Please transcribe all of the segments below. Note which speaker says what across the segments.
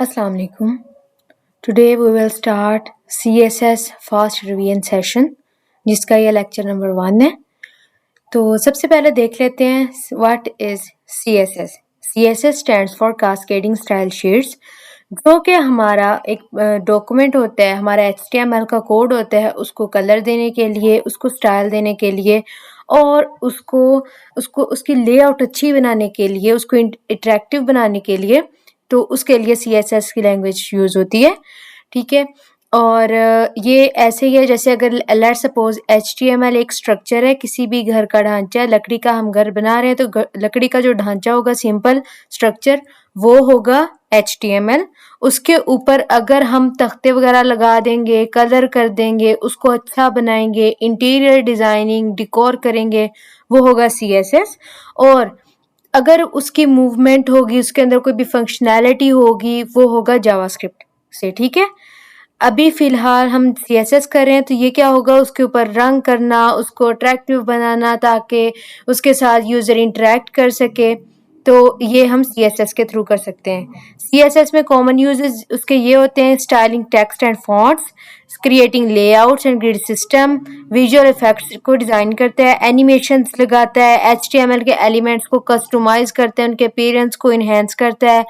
Speaker 1: Assalamu alaikum. Today we will start CSS Fast Revision Session जिसका ये lecture number 1 है। तो सबसे पहले देख लेते हैं what is CSS। CSS stands for cascading style sheets, जो कि हमारा एक डॉक्यूमेंट होता है, हमारा HTML का कोड होता है, उसको कलर देने के लिए, उसको स्टाइल देने के लिए और उसको उसकी लेआउट अच्छी बनाने के लिए, उसको इंटरेक्टिव बनाने के लिए, तो उसके लिए CSS की लैंग्वेज यूज़ होती है। ठीक है, और ये ऐसे ही है जैसे अगर लेट्स सपोज HTML एक स्ट्रक्चर है, किसी भी घर का ढांचा है, लकड़ी का हम घर बना रहे हैं तो लकड़ी का जो ढांचा होगा, सिंपल स्ट्रक्चर, वो होगा HTML। उसके ऊपर अगर हम तख्ते वगैरह लगा देंगे, कलर कर देंगे, उसको अच्छा बनाएंगे, इंटीरियर डिज़ाइनिंग डिकोर करेंगे, वो होगा CSS। और अगर उसकी मूवमेंट होगी, उसके अंदर कोई भी फंक्शनैलिटी होगी, वो होगा जावास्क्रिप्ट से। ठीक है, अभी फ़िलहाल हम CSS कर रहे हैं, तो ये क्या होगा, उसके ऊपर रंग करना, उसको अट्रैक्टिव बनाना ताकि उसके साथ यूज़र इंटरेक्ट कर सके, तो ये हम CSS के थ्रू कर सकते हैं। CSS में कॉमन यूजेस उसके ये होते हैं: styling text and fonts, creating layouts and grid system, visual effects को डिज़ाइन करता है, एनिमेशंस लगाता है, HTML के एलिमेंट्स को कस्टमाइज करता है, उनके अपीयरेंस को इन्हेंस करता है।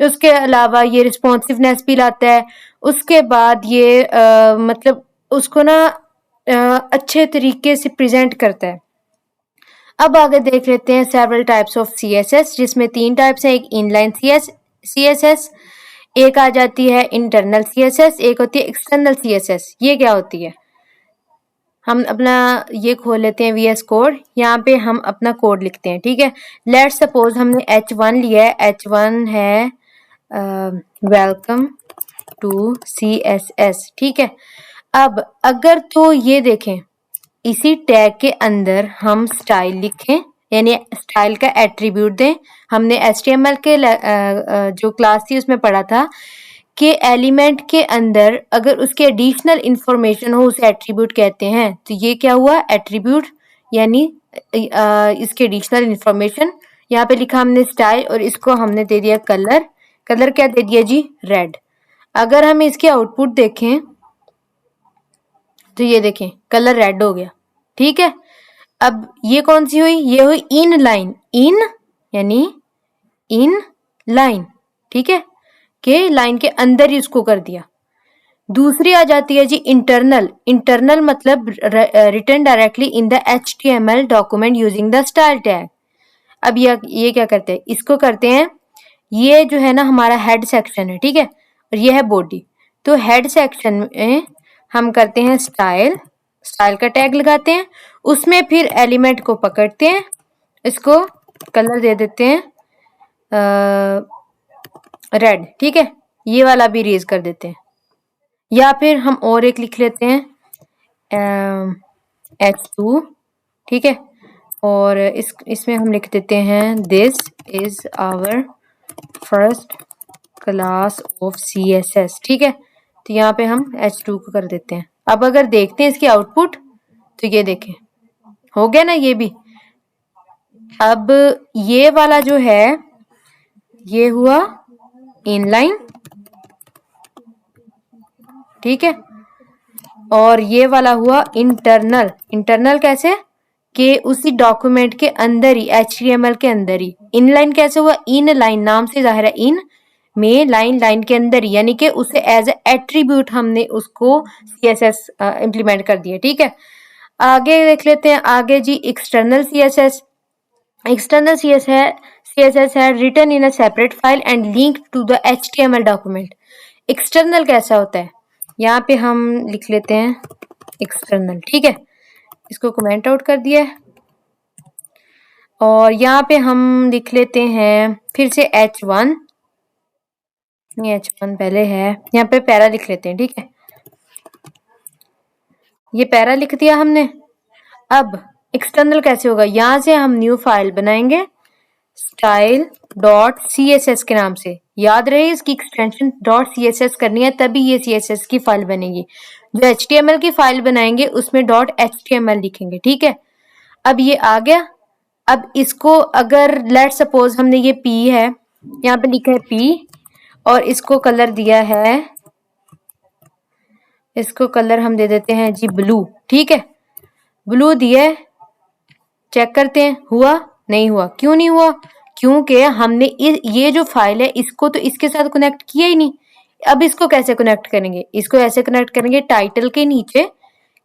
Speaker 1: उसके अलावा ये रिस्पॉन्सिवनेस भी लाता है। उसके बाद ये मतलब उसको ना अच्छे तरीके से प्रेजेंट करता है। अब आगे देख लेते हैं सेवरल टाइप्स ऑफ CSS, जिसमें 3 टाइप्स हैं। एक इनलाइन CSS, एक आ जाती है इंटरनल CSS, एक होती है एक्सटर्नल CSS। ये क्या होती है? हम अपना ये खोल लेते हैं VS कोड, यहाँ पे हम अपना कोड लिखते हैं। ठीक है, लेट्स सपोज हमने H1 लिया है, H1 है वेलकम टू CSS। ठीक है, अब अगर तो ये देखें, इसी टैग के अंदर हम स्टाइल लिखें, यानी स्टाइल का एट्रीब्यूट दें। हमने HTML के जो क्लास थी उसमें पढ़ा था कि एलिमेंट के अंदर अगर उसके एडिशनल इंफॉर्मेशन हो, उसे एट्रीब्यूट कहते हैं। तो ये क्या हुआ, एट्रीब्यूट, यानी इसके एडिशनल इंफॉर्मेशन। यहाँ पे लिखा हमने स्टाइल और इसको हमने दे दिया कलर। कलर क्या दे दिया जी, रेड। अगर हम इसके आउटपुट देखें तो ये देखें कलर रेड हो गया। ठीक है, अब ये कौन सी हुई, ये हुई इन लाइन, इन यानी इन लाइन। ठीक है, के लाइन के अंदर ही उसको कर दिया। दूसरी आ जाती है जी इंटरनल। इंटरनल मतलब written directly in the HTML document using the style tag. अब ये क्या करते हैं, इसको करते हैं, ये जो है ना हमारा हेड सेक्शन है। ठीक है, और ये है बॉडी। तो हेड सेक्शन में हम करते हैं स्टाइल, स्टाइल का टैग लगाते हैं, उसमें फिर एलिमेंट को पकड़ते हैं, इसको कलर दे देते हैं रेड। ठीक है, ये वाला भी इरेज कर देते हैं, या फिर हम और एक लिख लेते हैं H2। ठीक है, और इसमें हम लिख देते हैं this is our first class of CSS। ठीक है, तो यहाँ पे हम H2 को कर देते हैं। अब अगर देखते हैं इसकी आउटपुट, तो ये देखें हो गया ना ये भी। अब ये वाला जो है ये हुआ इनलाइन। ठीक है, और ये वाला हुआ इंटरनल। इंटरनल कैसे, कि उसी डॉक्यूमेंट के अंदर ही, HTML के अंदर ही। इनलाइन कैसे हुआ, इन लाइन नाम से जाहिर है, इन में लाइन, लाइन के अंदर ही, यानी कि उसे एज ए एट्रीब्यूट हमने उसको CSS इम्प्लीमेंट कर दिया। ठीक है, आगे देख लेते हैं। आगे जी एक्सटर्नल CSS। एक्सटर्नल CSS है written in a separate file and link to the HTML document. External कैसा होता है, यहाँ पे हम लिख लेते हैं एक्सटर्नल। ठीक है, इसको कमेंट आउट कर दिया है, और यहाँ पे हम लिख लेते हैं फिर से H1, नहीं H1 पहले है, यहाँ पे पैरा लिख लेते हैं। ठीक है, ये पैरा लिख दिया हमने। अब एक्सटर्नल कैसे होगा, यहाँ से हम न्यू फाइल बनाएंगे style.css के नाम से। याद रहे इसकी एक्सटेंशन .css करनी है, तभी ये CSS की फाइल बनेगी। जो HTML की फाइल बनाएंगे उसमें .html लिखेंगे। ठीक है, अब ये आ गया। अब इसको अगर लेट सपोज हमने ये P है, यहाँ पे लिखा है P, और इसको कलर दिया है, इसको कलर हम दे देते हैं जी ब्लू। ठीक है, ब्लू दिया, चेक करते हैं हुआ नहीं हुआ। क्यों नहीं हुआ? क्योंकि हमने ये जो फाइल है इसको तो इसके साथ कनेक्ट किया ही नहीं। अब इसको कैसे कनेक्ट करेंगे? इसको ऐसे कनेक्ट करेंगे, टाइटल के नीचे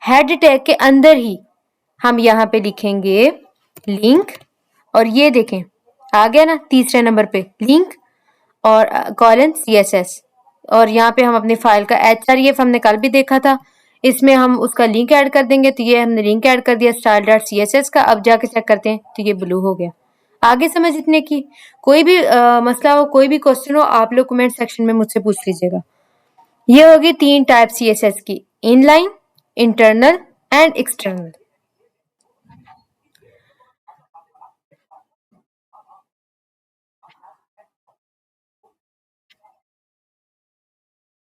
Speaker 1: हेड टैग के अंदर ही हम यहाँ पे लिखेंगे लिंक, और ये देखें आ गया ना तीसरे नंबर पे लिंक और कॉलन CSS, और यहाँ पे हम अपनी फाइल का href हमने कल भी देखा था, इसमें हम उसका लिंक ऐड कर देंगे। तो ये हमने लिंक ऐड कर दिया style.css का। अब जाके चेक करते हैं तो ये ब्लू हो गया। आगे समझ इतने की। कोई भी मसला हो, कोई भी क्वेश्चन हो, आप लोग कमेंट सेक्शन में मुझसे पूछ लीजिएगा। ये होगी 3 टाइप CSS की, इनलाइन, इंटरनल एंड एक्सटर्नल।